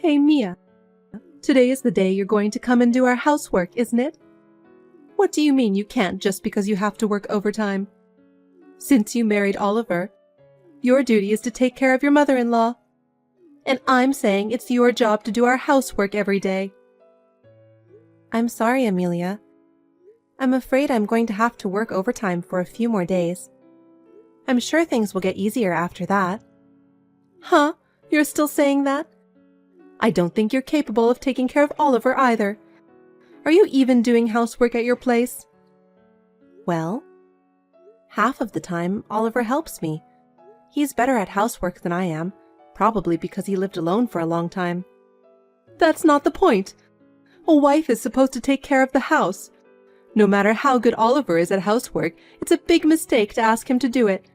Hey, Mia. Today is the day you're going to come and do our housework, isn't it? What do you mean you can't just because you have to work overtime? Since you married Oliver, your duty is to take care of your mother-in-law. And I'm saying it's your job to do our housework every day. I'm sorry, Amelia. I'm afraid I'm going to have to work overtime for a few more days. I'm sure things will get easier after that. Huh? You're still saying that? I don't think you're capable of taking care of Oliver either. Are you even doing housework at your place? Well, half of the time Oliver helps me. He's better at housework than I am, probably because he lived alone for a long time. That's not the point. A wife is supposed to take care of the house. No matter how good Oliver is at housework, it's a big mistake to ask him to do it.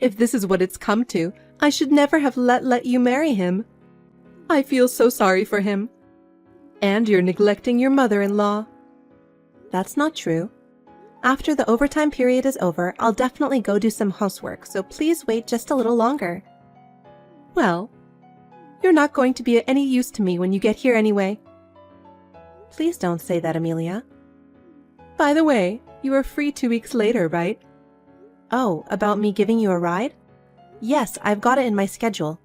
If this is what it's come to, I should never have let you marry him. I feel so sorry for him. And you're neglecting your mother-in-law. That's not true. After the overtime period is over, I'll definitely go do some housework, so please wait just a little longer. Well, you're not going to be any use to me when you get here anyway. Please don't say that, Amelia. By the way, you are free 2 weeks later, right? Oh, about me giving you a ride? Yes, I've got it in my schedule.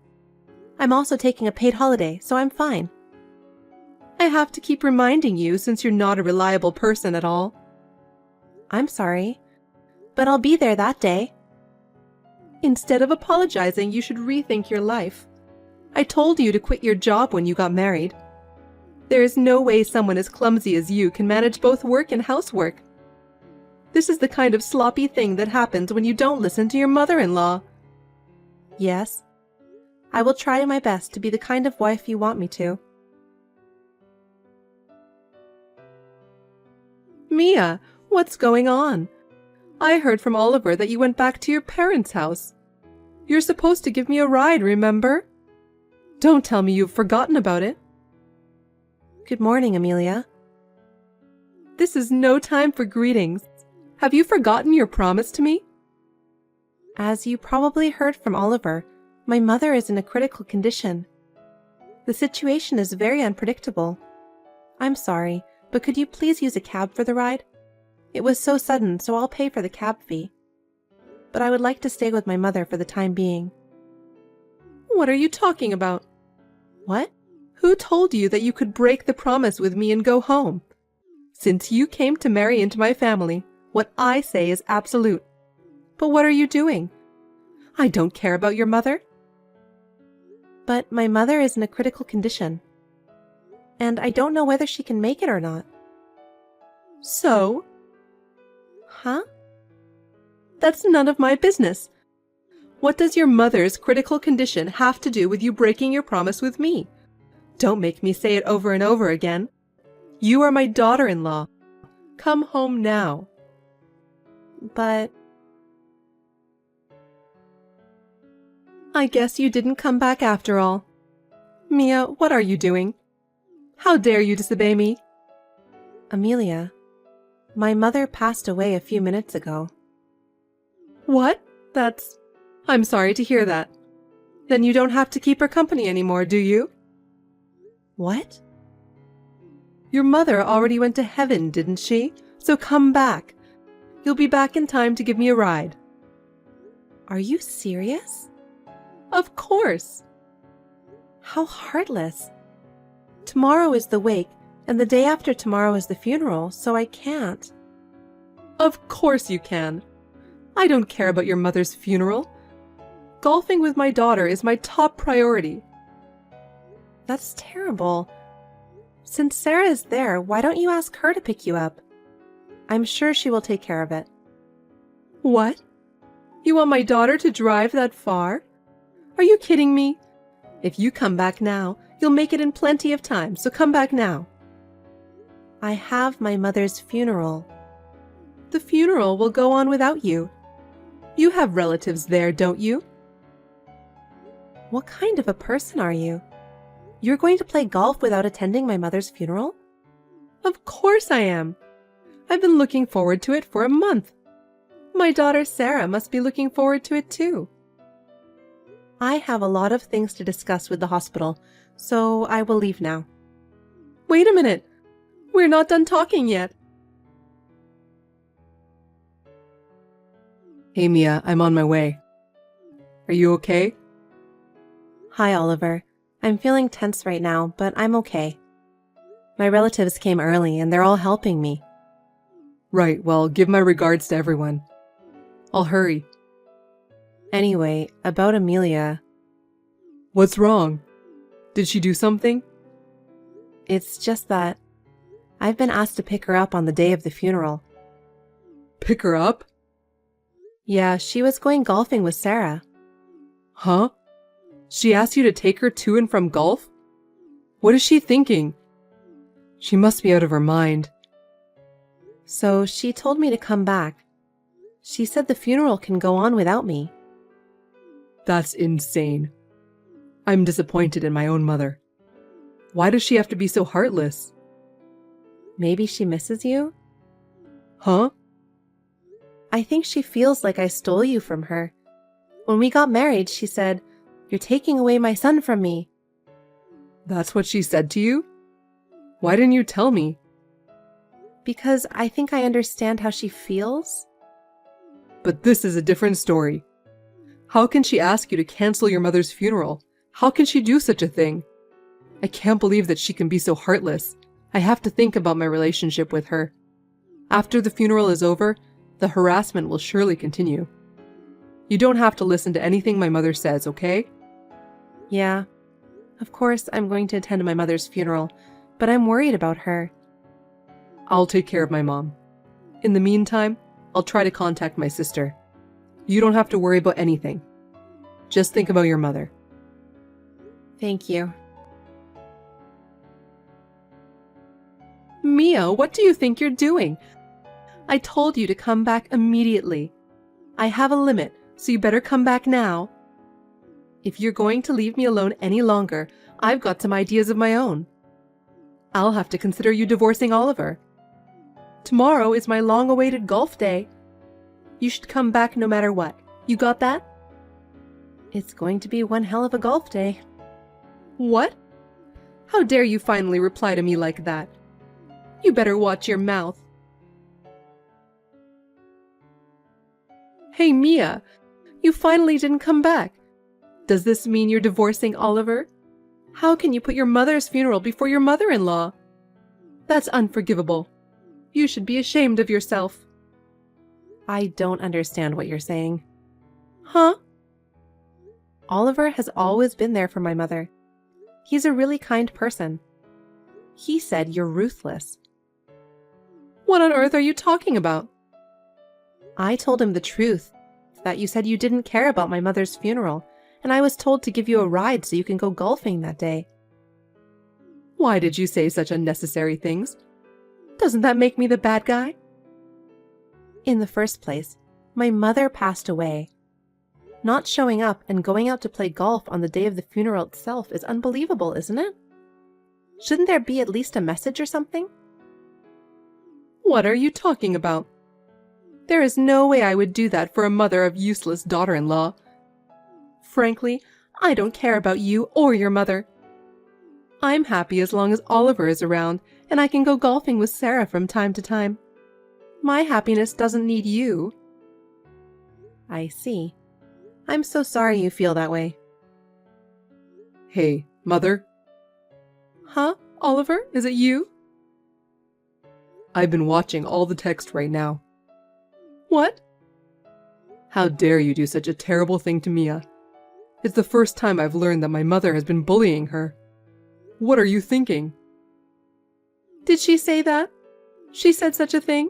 I'm also taking a paid holiday, so I'm fine. I have to keep reminding you since you're not a reliable person at all. I'm sorry, but I'll be there that day. Instead of apologizing, you should rethink your life. I told you to quit your job when you got married. There is no way someone as clumsy as you can manage both work and housework. This is the kind of sloppy thing that happens when you don't listen to your mother-in-law. Yes, I will try my best to be the kind of wife you want me to. Mia, what's going on? I heard from Oliver that you went back to your parents' house. You're supposed to give me a ride, remember? Don't tell me you've forgotten about it. Good morning, Amelia. This is no time for greetings. Have you forgotten your promise to me? As you probably heard from Oliver, my mother is in a critical condition. The situation is very unpredictable. I'm sorry, but could you please use a cab for the ride? It was so sudden, so I'll pay for the cab fee. But I would like to stay with my mother for the time being. What are you talking about? What? Who told you that you could break the promise with me and go home? Since you came to marry into my family, what I say is absolute. But what are you doing? I don't care about your mother. But my mother is in a critical condition, and I don't know whether she can make it or not. So? Huh? That's none of my business. What does your mother's critical condition have to do with you breaking your promise with me? Don't make me say it over and over again. You are my daughter-in-law. Come home now. But I guess you didn't come back after all. Mia, what are you doing? How dare you disobey me? Amelia, my mother passed away a few minutes ago. What? I'm sorry to hear that. Then you don't have to keep her company anymore, do you? What? Your mother already went to heaven, didn't she? So come back. You'll be back in time to give me a ride. Are you serious? Of course. How heartless. Tomorrow is the wake, and the day after tomorrow is the funeral, so I can't. Of course you can. I don't care about your mother's funeral. Golfing with my daughter is my top priority. That's terrible. Since Sarah is there, why don't you ask her to pick you up? I'm sure she will take care of it. What? You want my daughter to drive that far? Are you kidding me? If you come back now, you'll make it in plenty of time, so come back now. I have my mother's funeral. The funeral will go on without you. You have relatives there, don't you? What kind of a person are you? You're going to play golf without attending my mother's funeral? Of course I am. I've been looking forward to it for a month. My daughter Sarah must be looking forward to it too. I have a lot of things to discuss with the hospital, so I will leave now. Wait a minute! We're not done talking yet. Hey Mia, I'm on my way. Are you okay? Hi Oliver. I'm feeling tense right now, but I'm okay. My relatives came early and they're all helping me. Right, well, give my regards to everyone. I'll hurry. Anyway, about Amelia. What's wrong? Did she do something? It's just that I've been asked to pick her up on the day of the funeral. Pick her up? Yeah, she was going golfing with Sarah. Huh? She asked you to take her to and from golf? What is she thinking? She must be out of her mind. So she told me to come back. She said the funeral can go on without me. That's insane. I'm disappointed in my own mother. Why does she have to be so heartless? Maybe she misses you? Huh? I think she feels like I stole you from her. When we got married, she said, "You're taking away my son from me." That's what she said to you? Why didn't you tell me? Because I think I understand how she feels. But this is a different story. How can she ask you to cancel your mother's funeral? How can she do such a thing? I can't believe that she can be so heartless. I have to think about my relationship with her. After the funeral is over, the harassment will surely continue. You don't have to listen to anything my mother says, okay? Yeah. Of course, I'm going to attend my mother's funeral, but I'm worried about her. I'll take care of my mom. In the meantime, I'll try to contact my sister. You don't have to worry about anything. Just think about your mother. Thank you. Mia, what do you think you're doing? I told you to come back immediately. I have a limit, so you better come back now. If you're going to leave me alone any longer, I've got some ideas of my own. I'll have to consider you divorcing Oliver. Tomorrow is my long-awaited golf day. You should come back no matter what. You got that? It's going to be one hell of a golf day. What? How dare you finally reply to me like that? You better watch your mouth. Hey Mia, you finally didn't come back. Does this mean you're divorcing Oliver? How can you put your mother's funeral before your mother-in-law? That's unforgivable. You should be ashamed of yourself. I don't understand what you're saying. Huh? Oliver has always been there for my mother. He's a really kind person. He said you're ruthless. What on earth are you talking about? I told him the truth, that you said you didn't care about my mother's funeral, and I was told to give you a ride so you can go golfing that day. Why did you say such unnecessary things? Doesn't that make me the bad guy? In the first place, my mother passed away. Not showing up and going out to play golf on the day of the funeral itself is unbelievable, isn't it? Shouldn't there be at least a message or something? What are you talking about? There is no way I would do that for a mother of useless daughter-in-law. Frankly, I don't care about you or your mother. I'm happy as long as Oliver is around and I can go golfing with Sarah from time to time. My happiness doesn't need you. I see. I'm so sorry you feel that way. Hey, Mother? Huh? Oliver, is it you? I've been watching all the text right now. What? How dare you do such a terrible thing to Mia? It's the first time I've learned that my mother has been bullying her. What are you thinking? Did she say that? She said such a thing?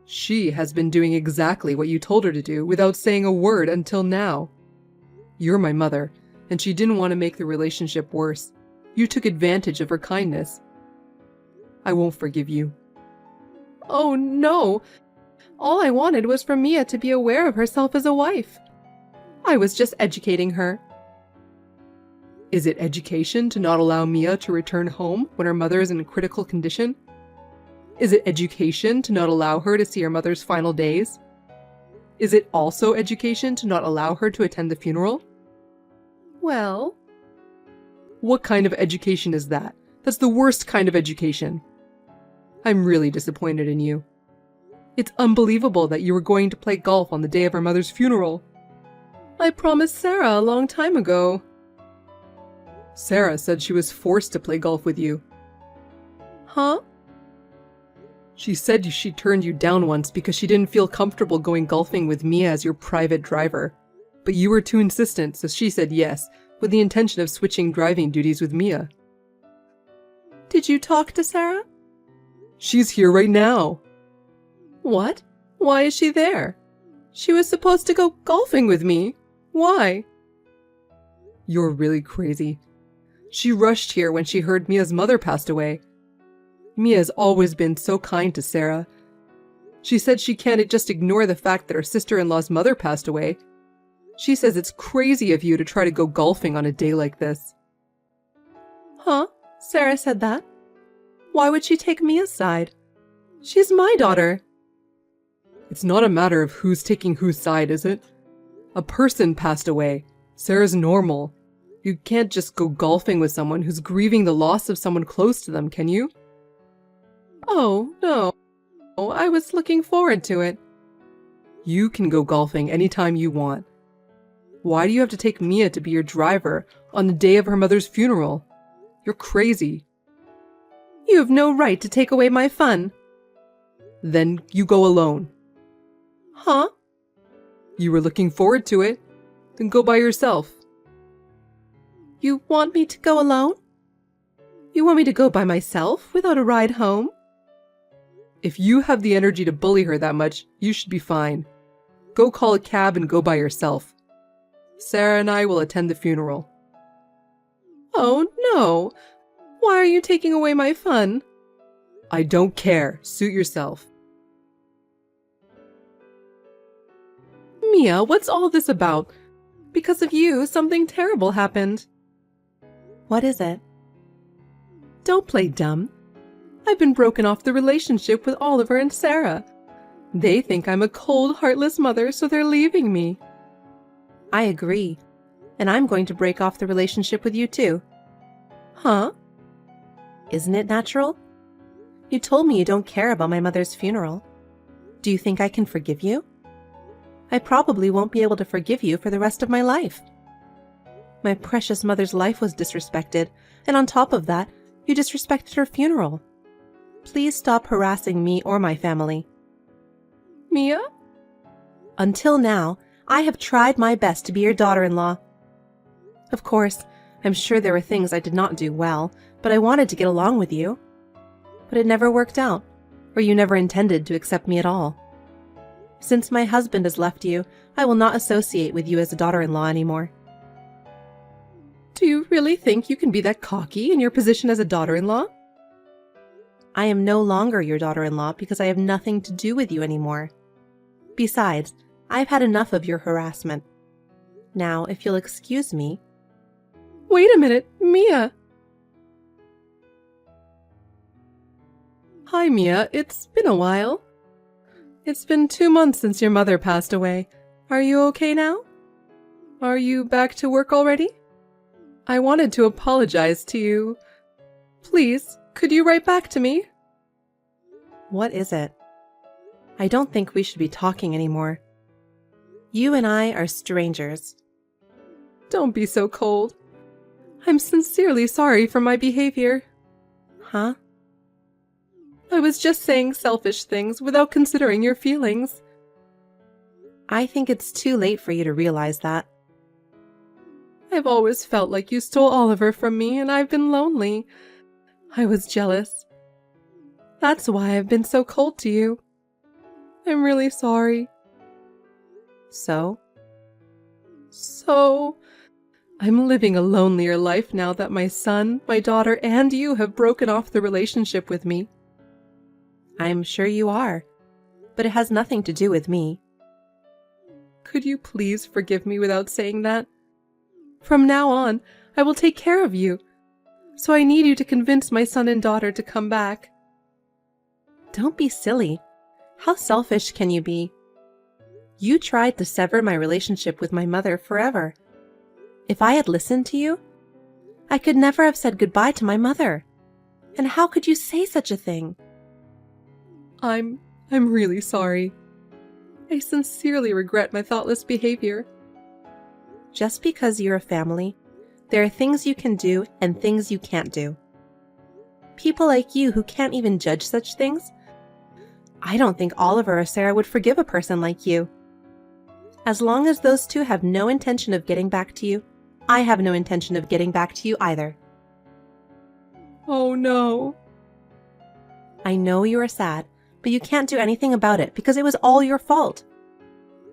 She has been doing exactly what you told her to do without saying a word until now. You're my mother, and she didn't want to make the relationship worse. You took advantage of her kindness. I won't forgive you. Oh, no! All I wanted was for Mia to be aware of herself as a wife. I was just educating her. Is it education to not allow Mia to return home when her mother is in critical condition? Is it education to not allow her to see her mother's final days? Is it also education to not allow her to attend the funeral? Well, What kind of education is that? That's the worst kind of education. I'm really disappointed in you. It's unbelievable that you were going to play golf on the day of her mother's funeral. I promised Sarah a long time ago. Sarah said she was forced to play golf with you. Huh? She said she turned you down once because she didn't feel comfortable going golfing with Mia as your private driver. But you were too insistent, so she said yes, with the intention of switching driving duties with Mia. Did you talk to Sarah? She's here right now. What? Why is she there? She was supposed to go golfing with me. Why? You're really crazy. She rushed here when she heard Mia's mother passed away. Mia's always been so kind to Sarah. She said she can't just ignore the fact that her sister-in-law's mother passed away. She says it's crazy of you to try to go golfing on a day like this. Huh? Sarah said that? Why would she take Mia's side? She's my daughter. It's not a matter of who's taking whose side, is it? A person passed away. Sarah's normal. You can't just go golfing with someone who's grieving the loss of someone close to them, can you? Oh, no. I was looking forward to it. You can go golfing anytime you want. Why do you have to take Mia to be your driver on the day of her mother's funeral? You're crazy. You have no right to take away my fun. Then you go alone. Huh? You were looking forward to it. Then go by yourself. You want me to go alone? You want me to go by myself without a ride home? If you have the energy to bully her that much, you should be fine. Go call a cab and go by yourself. Sarah and I will attend the funeral. Oh, no. Why are you taking away my fun? I don't care. Suit yourself. Mia, what's all this about? Because of you, something terrible happened. What is it? Don't play dumb. I've been broken off the relationship with Oliver and Sarah. They think I'm a cold, heartless mother, so they're leaving me. I agree. And I'm going to break off the relationship with you too. Huh? Isn't it natural? You told me you don't care about my mother's funeral. Do you think I can forgive you? I probably won't be able to forgive you for the rest of my life. My precious mother's life was disrespected, and on top of that, you disrespected her funeral. Please stop harassing me or my family. Mia? Until now, I have tried my best to be your daughter-in-law. Of course, I'm sure there were things I did not do well, but I wanted to get along with you. But it never worked out, or you never intended to accept me at all. Since my husband has left you, I will not associate with you as a daughter-in-law anymore. Do you really think you can be that cocky in your position as a daughter-in-law? I am no longer your daughter-in-law because I have nothing to do with you anymore. Besides, I've had enough of your harassment. Now, if you'll excuse me... Wait a minute, Mia! Hi, Mia. It's been a while. It's been 2 months since your mother passed away. Are you okay now? Are you back to work already? I wanted to apologize to you. Please, could you write back to me? What is it? I don't think we should be talking anymore. You and I are strangers. Don't be so cold. I'm sincerely sorry for my behavior. Huh? I was just saying selfish things without considering your feelings. I think it's too late for you to realize that. I've always felt like you stole Oliver from me, and I've been lonely. I was jealous. That's why I've been so cold to you. I'm really sorry. So? I'm living a lonelier life now that my son, my daughter, and you have broken off the relationship with me. I'm sure you are, but it has nothing to do with me. Could you please forgive me without saying that? From now on, I will take care of you, so I need you to convince my son and daughter to come back. Don't be silly. How selfish can you be? You tried to sever my relationship with my mother forever. If I had listened to you, I could never have said goodbye to my mother. And how could you say such a thing? I'm really sorry. I sincerely regret my thoughtless behavior. Just because you're a family, there are things you can do and things you can't do. People like you who can't even judge such things, I don't think Oliver or Sarah would forgive a person like you. As long as those two have no intention of getting back to you, I have no intention of getting back to you either. Oh no. I know you are sad, but you can't do anything about it because it was all your fault.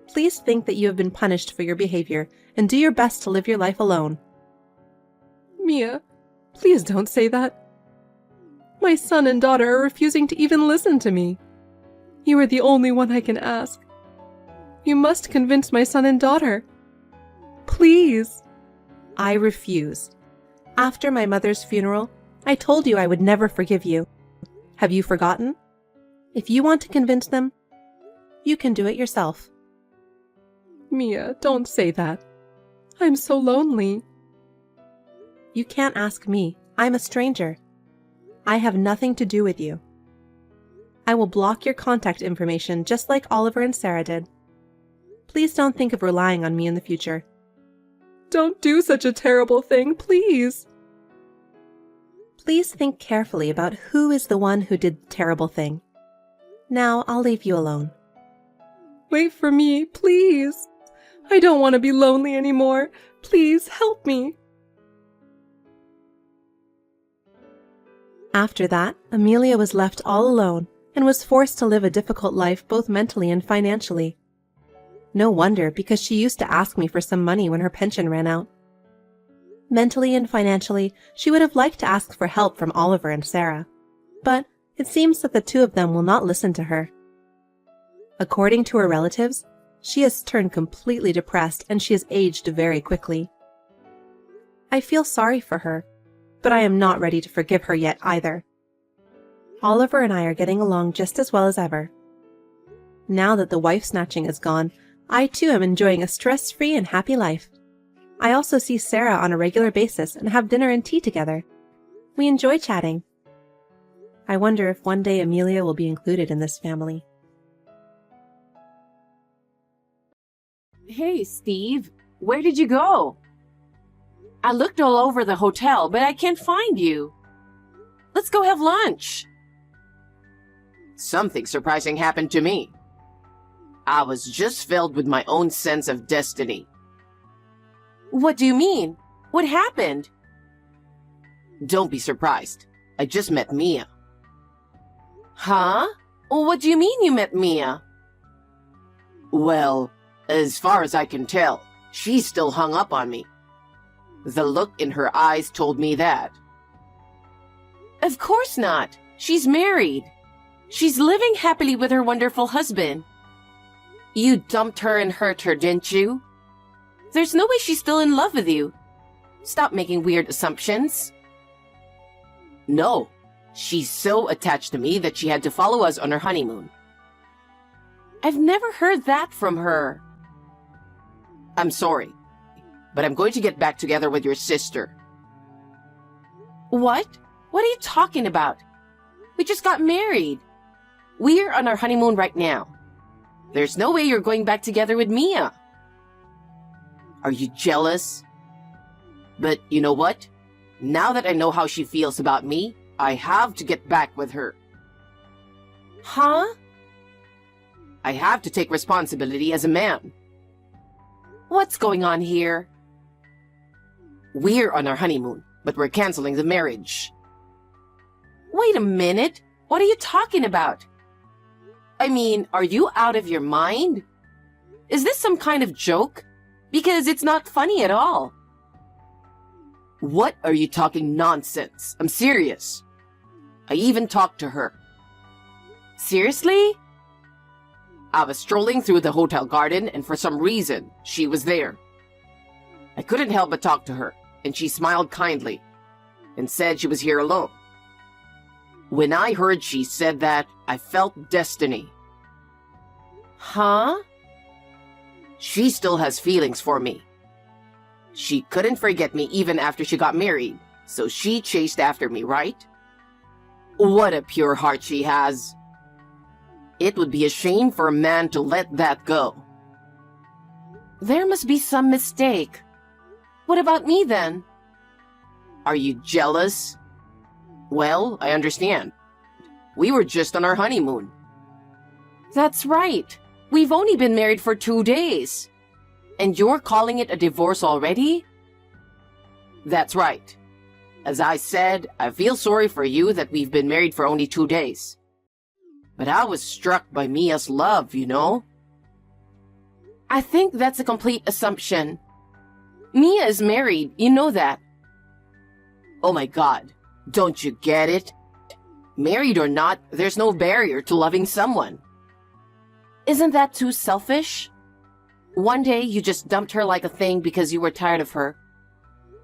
Please think that you have been punished for your behavior and do your best to live your life alone. Mia, please don't say that. My son and daughter are refusing to even listen to me. You are the only one I can ask. You must convince my son and daughter. Please. I refuse. After my mother's funeral, I told you I would never forgive you. Have you forgotten? If you want to convince them, you can do it yourself. Mia, don't say that. I'm so lonely. You can't ask me. I'm a stranger. I have nothing to do with you. I will block your contact information just like Oliver and Sarah did. Please don't think of relying on me in the future. Don't do such a terrible thing, please. Please think carefully about who is the one who did the terrible thing. Now I'll leave you alone. Wait for me, please. I don't want to be lonely anymore. Please help me. After that, Amelia was left all alone and was forced to live a difficult life both mentally and financially. No wonder, because she used to ask me for some money when her pension ran out. Mentally and financially, she would have liked to ask for help from Oliver and Sarah, but it seems that the two of them will not listen to her. According to her relatives, she has turned completely depressed and she has aged very quickly. I feel sorry for her, but I am not ready to forgive her yet either. Oliver and I are getting along just as well as ever. Now that the wife snatching is gone, I too am enjoying a stress-free and happy life. I also see Sarah on a regular basis and have dinner and tea together. We enjoy chatting. I wonder if one day Amelia will be included in this family. Hey, Steve, where did you go? I looked all over the hotel, but I can't find you. Let's go have lunch. Something surprising happened to me. I was just filled with my own sense of destiny. What do you mean? What happened? Don't be surprised. I just met Mia. Huh? What do you mean you met Mia? Well, as far as I can tell, she's still hung up on me. The look in her eyes told me that. Of course not. She's married. She's living happily with her wonderful husband. You dumped her and hurt her, didn't you? There's no way she's still in love with you. Stop making weird assumptions. No, she's so attached to me that she had to follow us on her honeymoon. I've never heard that from her. I'm sorry, but I'm going to get back together with your sister. What? What are you talking about? We just got married. We're on our honeymoon right now. There's no way you're going back together with Mia. Are you jealous? But you know what? Now that I know how she feels about me, I have to get back with her. Huh? I have to take responsibility as a man. What's going on here? We're on our honeymoon, but we're canceling the marriage. Wait a minute. What are you talking about? I mean, are you out of your mind? Is this some kind of joke? Because it's not funny at all. What are you talking nonsense? I'm serious. I even talked to her. Seriously? I was strolling through the hotel garden and for some reason, she was there. I couldn't help but talk to her, and she smiled kindly and said she was here alone. When I heard she said that, I felt destiny. Huh? She still has feelings for me. She couldn't forget me even after she got married, so she chased after me, right? What a pure heart she has. It would be a shame for a man to let that go. There must be some mistake. What about me then? Are you jealous? Well, I understand. We were just on our honeymoon. That's right. We've only been married for 2 days. And you're calling it a divorce already? That's right. As I said, I feel sorry for you that we've been married for only 2 days. But I was struck by Mia's love, you know? I think that's a complete assumption. Mia is married, you know that. Oh my God, don't you get it? Married or not, there's no barrier to loving someone. Isn't that too selfish? One day you just dumped her like a thing because you were tired of her.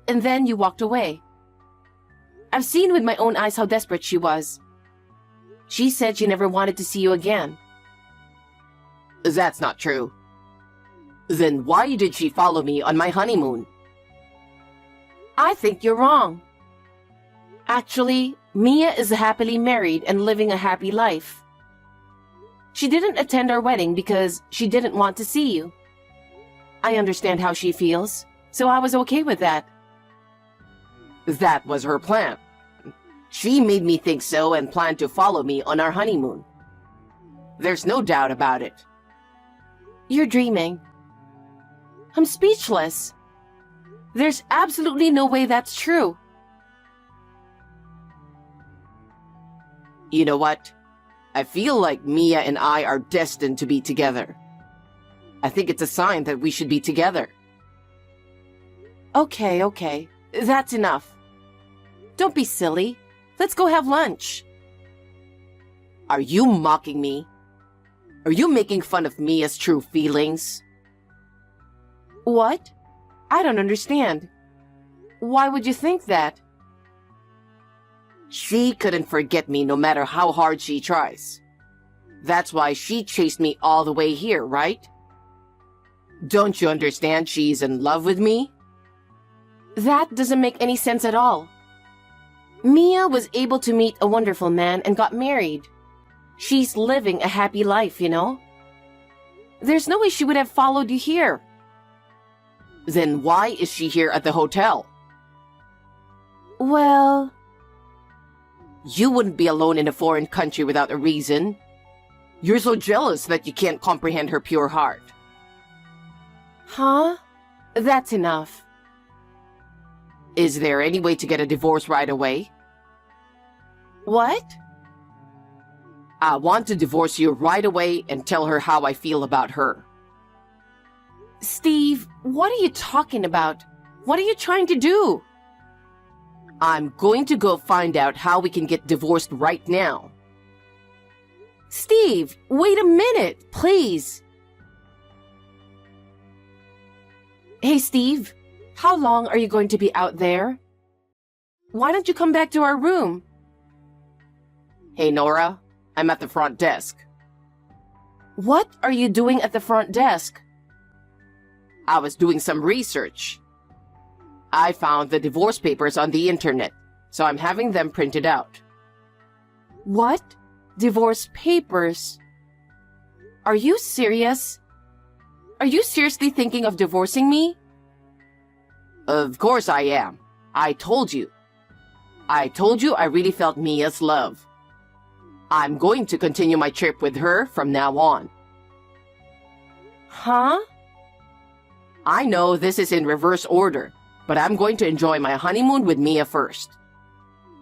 And then you walked away. I've seen with my own eyes how desperate she was. She said she never wanted to see you again. That's not true. Then why did she follow me on my honeymoon? I think you're wrong. Actually, Mia is happily married and living a happy life. She didn't attend our wedding because she didn't want to see you. I understand how she feels, so I was okay with that. That was her plan. She made me think so and planned to follow me on our honeymoon. There's no doubt about it. You're dreaming. I'm speechless. There's absolutely no way that's true. You know what? I feel like Mia and I are destined to be together. I think it's a sign that we should be together. Okay. That's enough. Don't be silly. Let's go have lunch. Are you mocking me? Are you making fun of Mia's true feelings? What? I don't understand. Why would you think that? She couldn't forget me no matter how hard she tries. That's why she chased me all the way here, right? Don't you understand she's in love with me? That doesn't make any sense at all. Mia was able to meet a wonderful man and got married. She's living a happy life, you know? There's no way she would have followed you here. Then why is she here at the hotel? Well... You wouldn't be alone in a foreign country without a reason. You're so jealous that you can't comprehend her pure heart. Huh? That's enough. Is there any way to get a divorce right away? What? I want to divorce you right away and tell her how I feel about her. Steve, what are you talking about? What are you trying to do? I'm going to go find out how we can get divorced right now. Steve, wait a minute, please. Hey, Steve, how long are you going to be out there? Why don't you come back to our room? Hey, Nora, I'm at the front desk. What are you doing at the front desk? I was doing some research. I found the divorce papers on the internet, so I'm having them printed out. What? Divorce papers? Are you serious? Are you seriously thinking of divorcing me? Of course I am. I told you. I really felt Mia's love. I'm going to continue my trip with her from now on. Huh? I know this is in reverse order, but I'm going to enjoy my honeymoon with Mia first.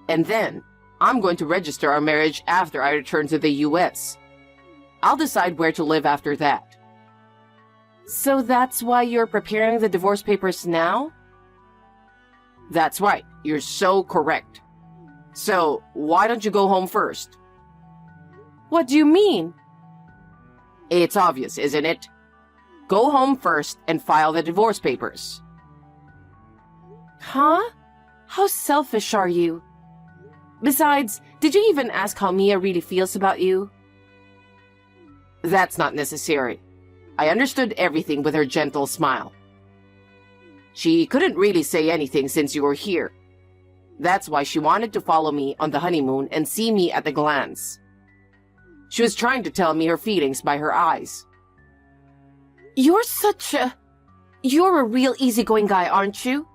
And then, I'm going to register our marriage after I return to the US. I'll decide where to live after that. So that's why you're preparing the divorce papers now? That's right, you're so correct. So, why don't you go home first? What do you mean? It's obvious, isn't it? Go home first and file the divorce papers. Huh? How selfish are you? Besides, did you even ask how Mia really feels about you? That's not necessary. I understood everything with her gentle smile. She couldn't really say anything since you were here. That's why she wanted to follow me on the honeymoon and see me at a glance. She was trying to tell me her feelings by her eyes. You're a real easygoing guy, aren't you?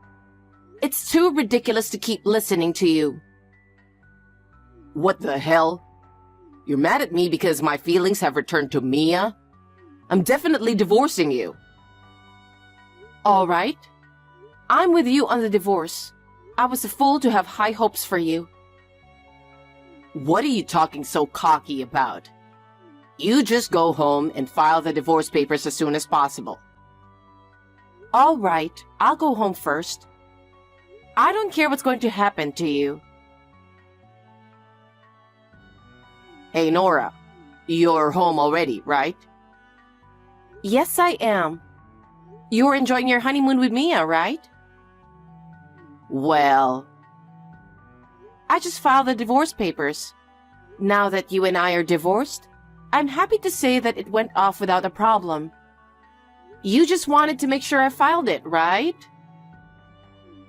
It's too ridiculous to keep listening to you. What the hell? You're mad at me because my feelings have returned to Mia? I'm definitely divorcing you. All right. I'm with you on the divorce. I was a fool to have high hopes for you. What are you talking so cocky about? You just go home and file the divorce papers as soon as possible. All right, I'll go home first. I don't care what's going to happen to you. Hey, Nora, you're home already, right? Yes, I am. You're enjoying your honeymoon with Mia, right? Well, I just filed the divorce papers. Now that you and I are divorced, I'm happy to say that it went off without a problem. You just wanted to make sure I filed it, right?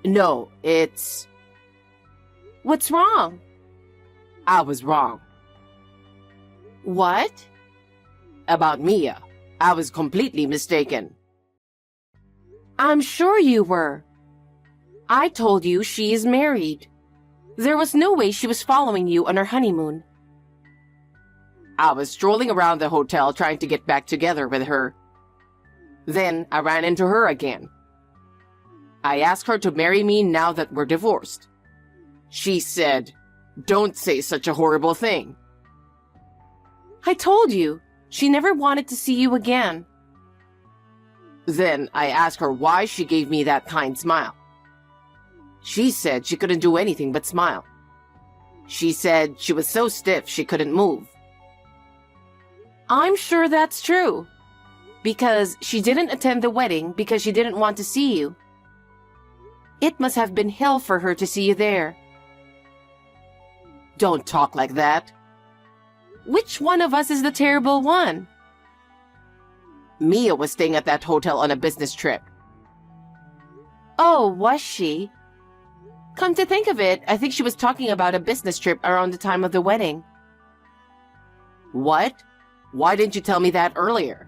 no, it's... What's wrong? I was wrong. What? About Mia. I was completely mistaken. I'm sure you were. I told you she is married. There was no way she was following you on her honeymoon. I was strolling around the hotel trying to get back together with her. Then I ran into her again. I asked her to marry me now that we're divorced. She said, "Don't say such a horrible thing." I told you, she never wanted to see you again. Then I asked her why she gave me that kind smile. She said she couldn't do anything but smile. She said she was so stiff she couldn't move. I'm sure that's true. Because she didn't attend the wedding because she didn't want to see you. It must have been hell for her to see you there. Don't talk like that. Which one of us is the terrible one? Mia was staying at that hotel on a business trip. Oh, was she? Come to think of it, I think she was talking about a business trip around the time of the wedding. What? Why didn't you tell me that earlier?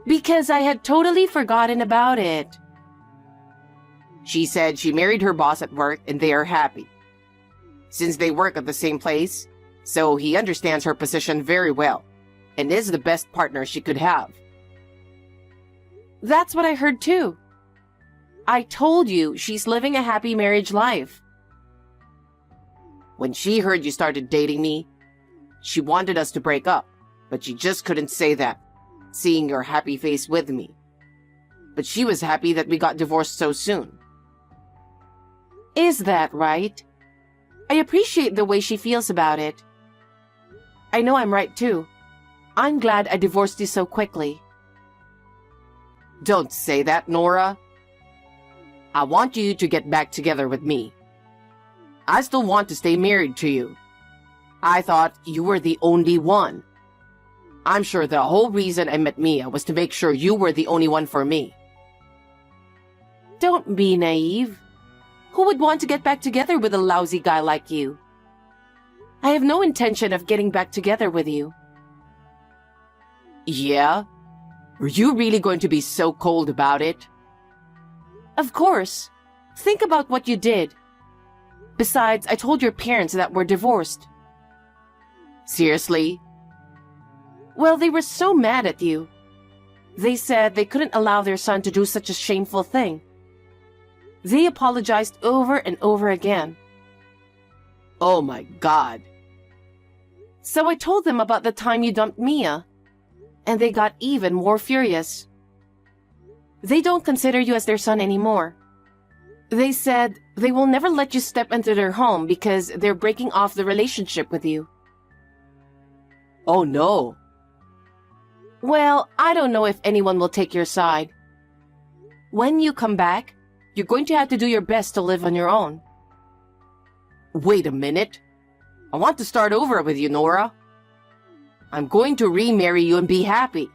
Because I had totally forgotten about it. She said she married her boss at work and they are happy. Since they work at the same place, so he understands her position very well and is the best partner she could have. That's what I heard too. I told you she's living a happy marriage life. When she heard you started dating me, she wanted us to break up, but she just couldn't say that, seeing your happy face with me. But she was happy that we got divorced so soon. Is that right? I appreciate the way she feels about it. I know I'm right too. I'm glad I divorced you so quickly. Don't say that, Nora. I want you to get back together with me. I still want to stay married to you. I thought you were the only one. I'm sure the whole reason I met Mia was to make sure you were the only one for me. Don't be naive. Who would want to get back together with a lousy guy like you? I have no intention of getting back together with you. Yeah? Were you really going to be so cold about it? Of course. Think about what you did. Besides, I told your parents that we're divorced. Seriously? Well, they were so mad at you. They said they couldn't allow their son to do such a shameful thing. They apologized over and over again. Oh my God. So I told them about the time you dumped Mia, and they got even more furious. They don't consider you as their son anymore. They said they will never let you step into their home because they're breaking off the relationship with you. Oh no. Well, I don't know if anyone will take your side. When you come back, you're going to have to do your best to live on your own. Wait a minute. I want to start over with you, Nora. I'm going to remarry you and be happy.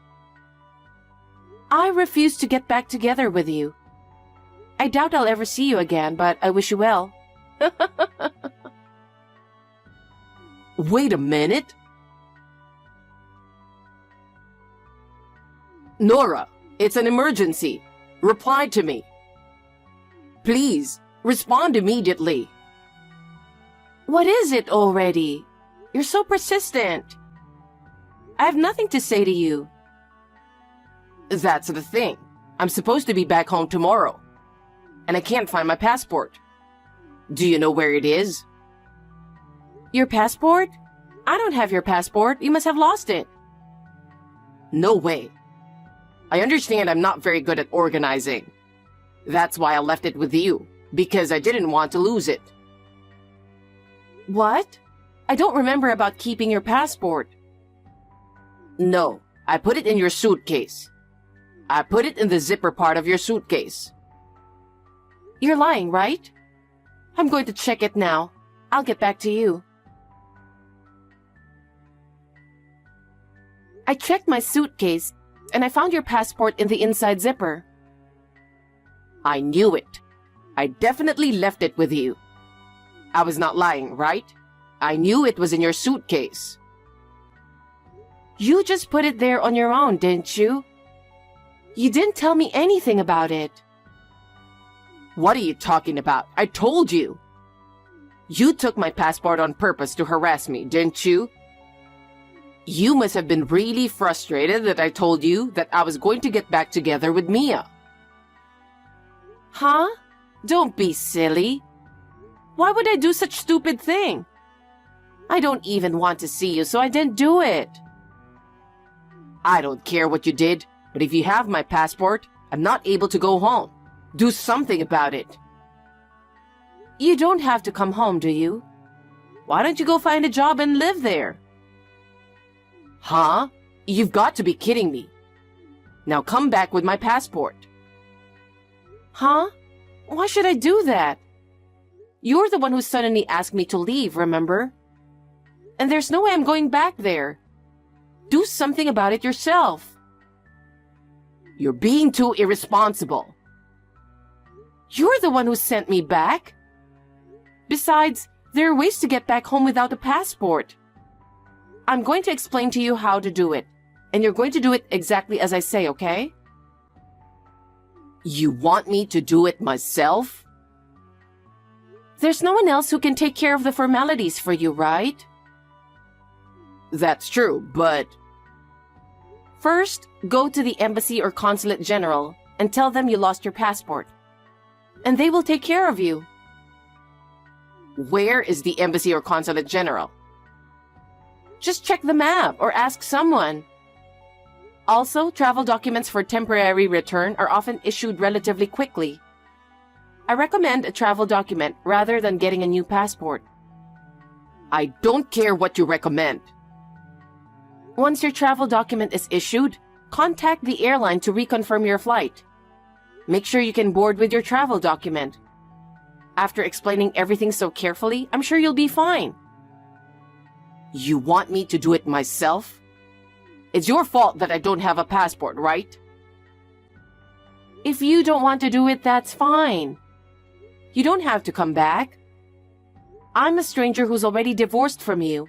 I refuse to get back together with you. I doubt I'll ever see you again, but I wish you well. Wait a minute. Nora, it's an emergency. Reply to me. Please, respond immediately. What is it already? You're so persistent. I have nothing to say to you. That's the thing. I'm supposed to be back home tomorrow, and I can't find my passport. Do you know where it is? Your passport? I don't have your passport. You must have lost it. No way. I understand I'm not very good at organizing. That's why I left it with you, because I didn't want to lose it. What? I don't remember about keeping your passport. No, I put it in your suitcase. I put it in the zipper part of your suitcase. You're lying, right? I'm going to check it now. I'll get back to you. I checked my suitcase, and I found your passport in the inside zipper. I knew it. I definitely left it with you. I was not lying, right? I knew it was in your suitcase. You just put it there on your own, didn't you? You didn't tell me anything about it. What are you talking about? I told you. You took my passport on purpose to harass me, didn't you? You must have been really frustrated that I told you that I was going to get back together with Mia. Huh? Don't be silly. Why would I do such stupid thing? I don't even want to see you, so I didn't do it. I don't care what you did, but if you have my passport, I'm not able to go home. Do something about it. You don't have to come home, do you? Why don't you go find a job and live there? Huh? You've got to be kidding me. Now come back with my passport. Huh? Why should I do that? You're the one who suddenly asked me to leave, remember? And there's no way I'm going back there. Do something about it yourself. You're being too irresponsible. You're the one who sent me back. Besides, there are ways to get back home without a passport. I'm going to explain to you how to do it, and you're going to do it exactly as I say, okay? You want me to do it myself? There's no one else who can take care of the formalities for you, right? That's true, but... First, go to the embassy or consulate general and tell them you lost your passport. And they will take care of you. Where is the embassy or consulate general? Just check the map or ask someone. Also, travel documents for temporary return are often issued relatively quickly. I recommend a travel document rather than getting a new passport. I don't care what you recommend. Once your travel document is issued, contact the airline to reconfirm your flight. Make sure you can board with your travel document. After explaining everything so carefully, I'm sure you'll be fine. You want me to do it myself? It's your fault that I don't have a passport, right? If you don't want to do it, that's fine. You don't have to come back. I'm a stranger who's already divorced from you.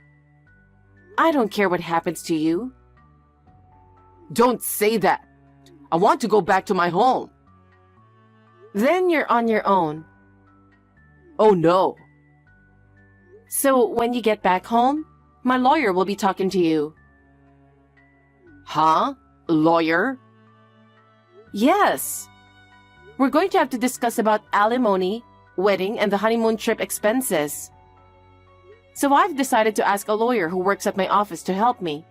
I don't care what happens to you. Don't say that. I want to go back to my home. Then you're on your own. Oh no. So when you get back home, my lawyer will be talking to you. Huh? Lawyer? Yes. We're going to have to discuss about alimony, wedding, and the honeymoon trip expenses. So I've decided to ask a lawyer who works at my office to help me.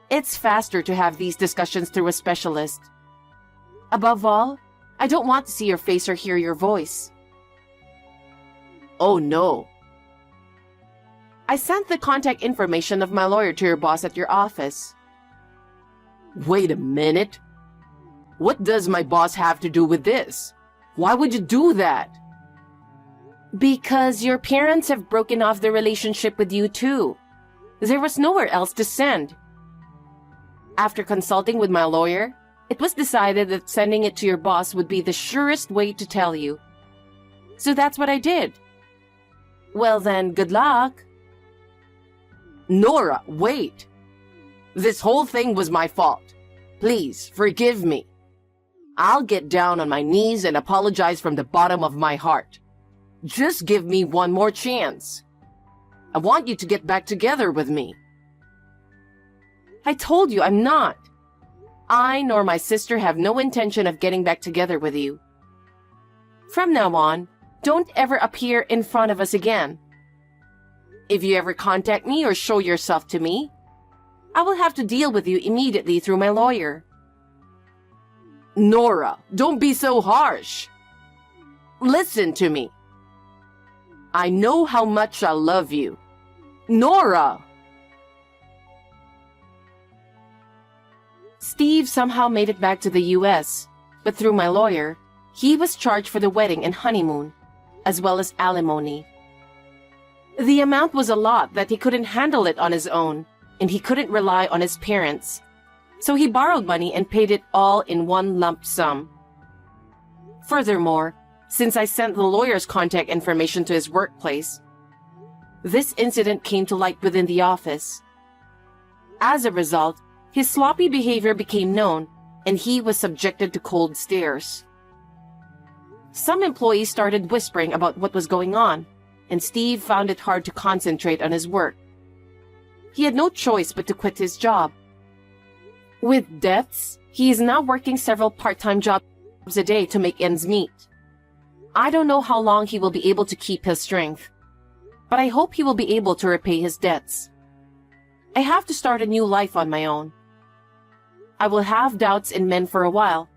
It's faster to have these discussions through a specialist. Above all, I don't want to see your face or hear your voice. Oh no. I sent the contact information of my lawyer to your boss at your office. Wait a minute. What does my boss have to do with this? Why would you do that? Because your parents have broken off their relationship with you too. There was nowhere else to send. After consulting with my lawyer, It was decided that sending it to your boss would be the surest way to tell you. So that's what I did. Well then, good luck. Nora, wait! This whole thing was my fault. Please, forgive me. I'll get down on my knees and apologize from the bottom of my heart. Just give me one more chance. I want you to get back together with me. I told you I'm not. I nor my sister have no intention of getting back together with you. From now on, don't ever appear in front of us again. If you ever contact me or show yourself to me, I will have to deal with you immediately through my lawyer. Nora, don't be so harsh. Listen to me. I know how much I love you. Nora! Steve somehow made it back to the US, but through my lawyer, he was charged for the wedding and honeymoon, as well as alimony. The amount was a lot that he couldn't handle it on his own, and he couldn't rely on his parents. So he borrowed money and paid it all in one lump sum. Furthermore, since I sent the lawyer's contact information to his workplace, this incident came to light within the office. As a result, his sloppy behavior became known, and he was subjected to cold stares. Some employees started whispering about what was going on, and Steve found it hard to concentrate on his work. He had no choice but to quit his job. With debts, he is now working several part-time jobs a day to make ends meet. I don't know how long he will be able to keep his strength, but I hope he will be able to repay his debts. I have to start a new life on my own. I will have doubts in men for a while,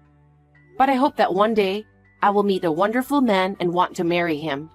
but I hope that one day I will meet a wonderful man and want to marry him.